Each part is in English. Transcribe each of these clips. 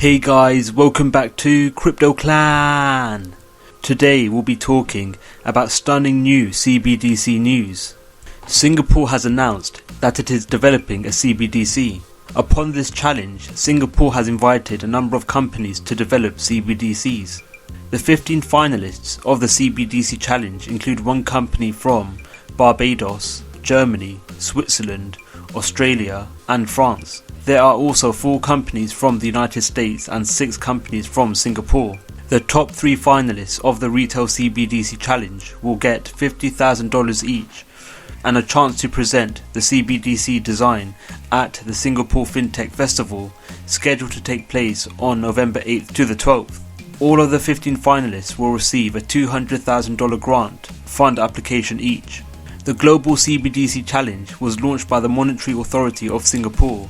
Hey guys, welcome back to Crypto Clan. Today we'll be talking about stunning new CBDC news. Singapore has announced that it is developing a CBDC. Upon this challenge, Singapore has invited a number of companies to develop CBDCs. The 15 finalists of the CBDC challenge include one company from Barbados, Germany, Switzerland, Australia and France. There are also 4 companies from the United States and 6 companies from Singapore. The top 3 finalists of the Retail CBDC Challenge will get $50,000 each and a chance to present the CBDC design at the Singapore FinTech Festival, scheduled to take place on November 8th to the 12th. All of the 15 finalists will receive a $200,000 grant fund application each. The Global CBDC Challenge was launched by the Monetary Authority of Singapore.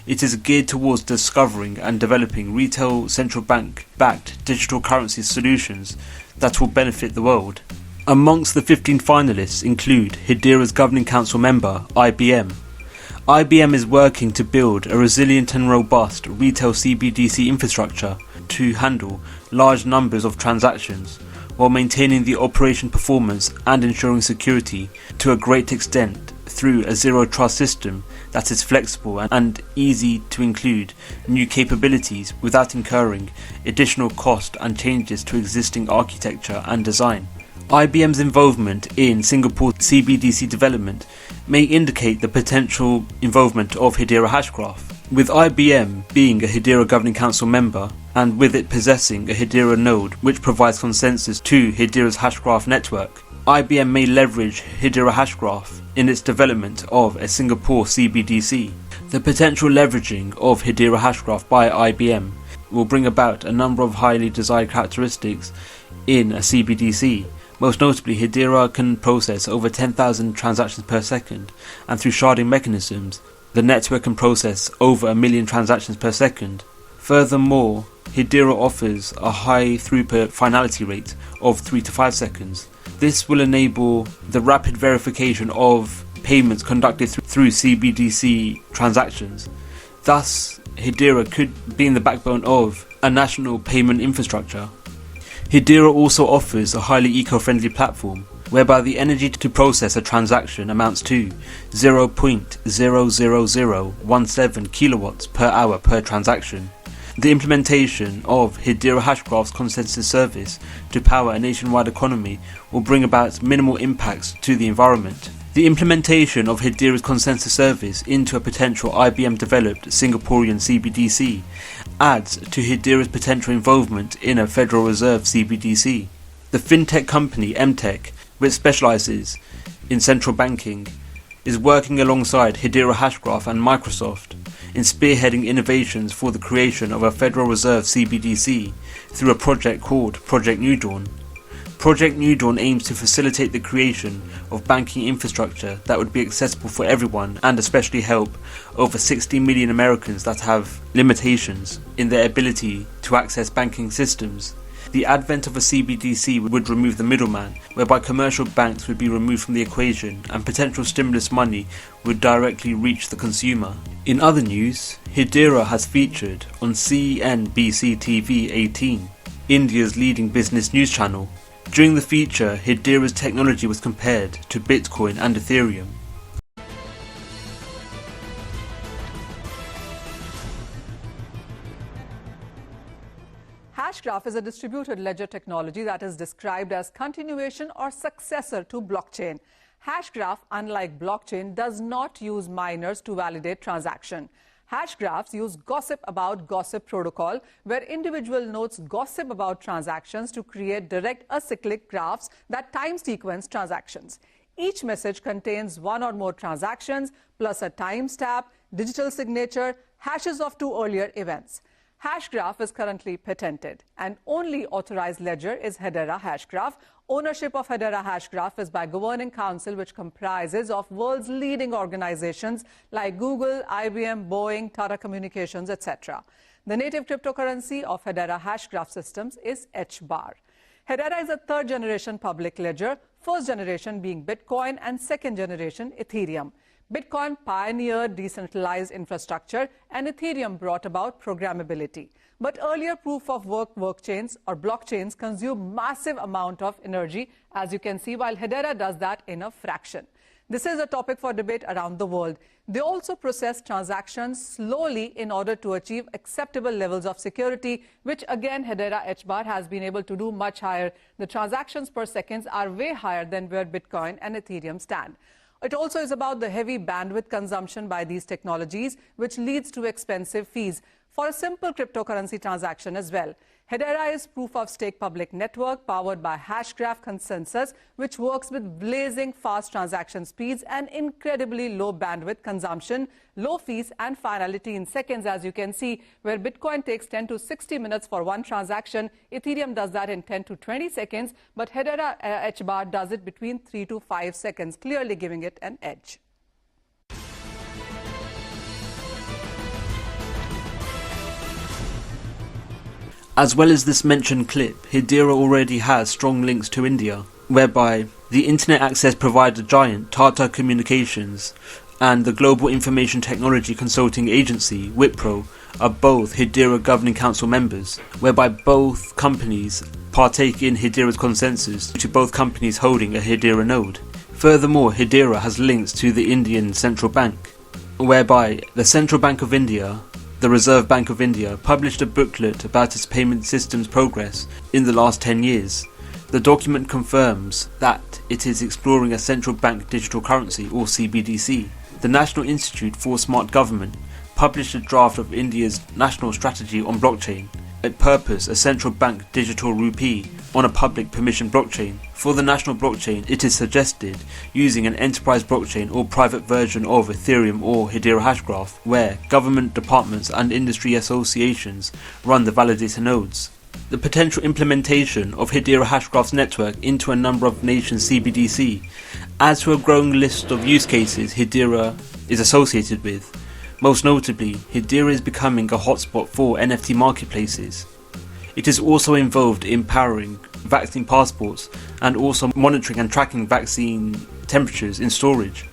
It is geared towards discovering and developing retail central bank-backed digital currency solutions that will benefit the world. Amongst the 15 finalists include Hedera's Governing Council member, IBM. IBM is working to build a resilient and robust retail CBDC infrastructure to handle large numbers of transactions, while maintaining the operation performance and ensuring security to a great extent through a zero trust system that is flexible and easy to include new capabilities without incurring additional cost and changes to existing architecture and design. IBM's involvement in Singapore CBDC development may indicate the potential involvement of Hedera Hashgraph. With IBM being a Hedera Governing Council member, and with it possessing a Hedera node which provides consensus to Hedera's Hashgraph network, IBM may leverage Hedera Hashgraph in its development of a Singapore CBDC. The potential leveraging of Hedera Hashgraph by IBM will bring about a number of highly desired characteristics in a CBDC. Most notably, Hedera can process over 10,000 transactions per second, and through sharding mechanisms, the network can process over 1 million transactions per second. Furthermore, Hedera offers a high throughput finality rate of 3 to 5 seconds. This will enable the rapid verification of payments conducted through CBDC transactions. Thus, Hedera could be in the backbone of a national payment infrastructure. Hedera also offers a highly eco-friendly platform, whereby the energy to process a transaction amounts to 0.00017 kilowatts per hour per transaction. The implementation of Hedera Hashgraph's consensus service to power a nationwide economy will bring about minimal impacts to the environment. The implementation of Hedera's consensus service into a potential IBM-developed Singaporean CBDC adds to Hedera's potential involvement in a Federal Reserve CBDC. The fintech company MTech, which specializes in central banking, is working alongside Hedera Hashgraph and Microsoft in spearheading innovations for the creation of a Federal Reserve CBDC through a project called Project New Dawn. Project New Dawn aims to facilitate the creation of banking infrastructure that would be accessible for everyone and especially help over 60 million Americans that have limitations in their ability to access banking systems. The advent of a CBDC would remove the middleman, whereby commercial banks would be removed from the equation and potential stimulus money would directly reach the consumer. In other news, Hedera has featured on CNBC TV 18, India's leading business news channel. During the feature, Hedera's technology was compared to Bitcoin and Ethereum. Hashgraph is a distributed ledger technology that is described as continuation or successor to blockchain. Hashgraph, unlike blockchain, does not use miners to validate transaction. Hashgraphs use gossip about gossip protocol, where individual nodes gossip about transactions to create direct acyclic graphs that time sequence transactions. Each message contains one or more transactions, plus a timestamp, digital signature, hashes of 2 earlier events. Hashgraph is currently patented, and only authorized ledger is Hedera Hashgraph. Ownership of Hedera Hashgraph is by Governing Council, which comprises of world's leading organizations like Google, IBM, Boeing, Tata Communications, etc. The native cryptocurrency of Hedera Hashgraph systems is HBAR. Hedera is a 3rd generation public ledger, 1st generation being Bitcoin and 2nd generation Ethereum. Bitcoin pioneered decentralized infrastructure and Ethereum brought about programmability. But earlier proof of work blockchains consume massive amount of energy, as you can see, while Hedera does that in a fraction. This is a topic for debate around the world. They also process transactions slowly in order to achieve acceptable levels of security, which again Hedera HBAR has been able to do much higher. The transactions per second are way higher than where Bitcoin and Ethereum stand. It also is about the heavy bandwidth consumption by these technologies, which leads to expensive fees for a simple cryptocurrency transaction as well. Hedera is proof-of-stake public network powered by Hashgraph consensus, which works with blazing fast transaction speeds and incredibly low bandwidth consumption, low fees and finality in seconds, as you can see, where Bitcoin takes 10 to 60 minutes for one transaction, Ethereum does that in 10 to 20 seconds, but Hedera HBAR does it between 3 to 5 seconds, clearly giving it an edge. As well as this mentioned clip, Hedera already has strong links to India, whereby the internet access provider giant Tata Communications and the Global Information Technology Consulting Agency, Wipro, are both Hedera Governing Council members, whereby both companies partake in Hedera's consensus due to both companies holding a Hedera node. Furthermore, Hedera has links to the Indian Central Bank, whereby the Central Bank of India, the Reserve Bank of India, published a booklet about its payment system's progress in the last 10 years. The document confirms that it is exploring a central bank digital currency, or CBDC. The National Institute for Smart Government published a draft of India's national strategy on blockchain. It purpose a central bank digital rupee on a public permission blockchain. For the national blockchain, it is suggested using an enterprise blockchain or private version of Ethereum or Hedera Hashgraph, where government departments and industry associations run the validator nodes. The potential implementation of Hedera Hashgraph's network into a number of nations' CBDC adds to a growing list of use cases Hedera is associated with. Most notably, Hedera is becoming a hotspot for NFT marketplaces. It is also involved in powering vaccine passports and also monitoring and tracking vaccine temperatures in storage.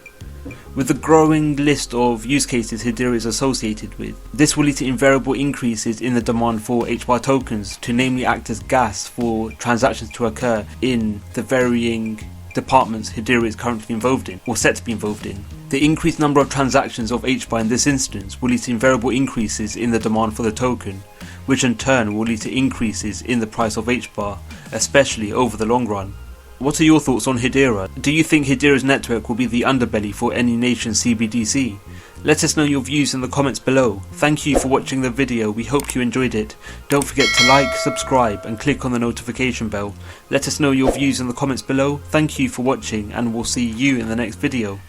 With the growing list of use cases Hedera is associated with, this will lead to invariable increases in the demand for HBAR tokens to namely act as gas for transactions to occur in the varying departments Hedera is currently involved in, or set to be involved in. The increased number of transactions of HBAR in this instance will lead to invariable increases in the demand for the token, which in turn will lead to increases in the price of HBAR, especially over the long run. What are your thoughts on Hedera? Do you think Hedera's network will be the underbelly for any nation's CBDC? Let us know your views in the comments below. Thank you for watching the video, we hope you enjoyed it. Don't forget to like, subscribe and click on the notification bell. Let us know your views in the comments below. Thank you for watching and we'll see you in the next video.